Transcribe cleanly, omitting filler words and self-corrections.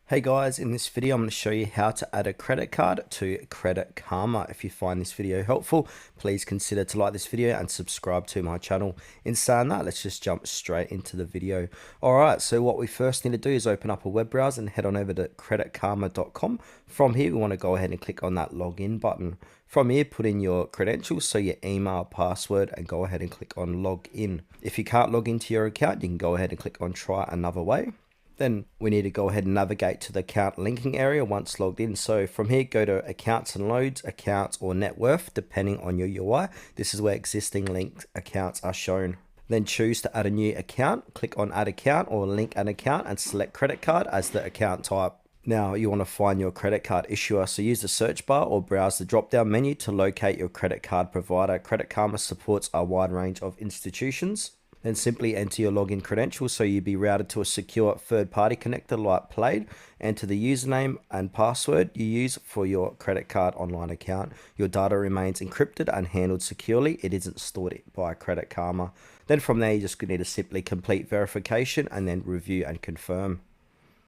Hey guys, in this video I'm going to show you how to add a credit card to Credit Karma. If you find this video helpful, please consider to like this video and subscribe to my channel. In saying that, let's just jump straight into the video. Alright, so what we first need to do is open up a web browser and head on over to creditkarma.com. From here, we want to go ahead and click on that login button. From here, put in your credentials, so your email, password, and go ahead and click on log in. If you can't log into your account, you can go ahead and click on try another way. Then we need to go ahead and navigate to the account linking area once logged in. So from here, go to accounts and loads, accounts or net worth, depending on your UI. This is where existing linked accounts are shown. Then choose to add a new account. Click on add account or link an account and select credit card as the account type. Now you want to find your credit card issuer, so use the search bar or browse the drop down menu to locate your credit card provider. Credit Karma supports a wide range of institutions. Then simply enter your login credentials, so you'll be routed to a secure third-party connector like Plaid. Enter the username and password you use for your credit card online account. Your data remains encrypted and handled securely. It isn't stored by Credit Karma. Then from there, you just need to simply complete verification and then review and confirm.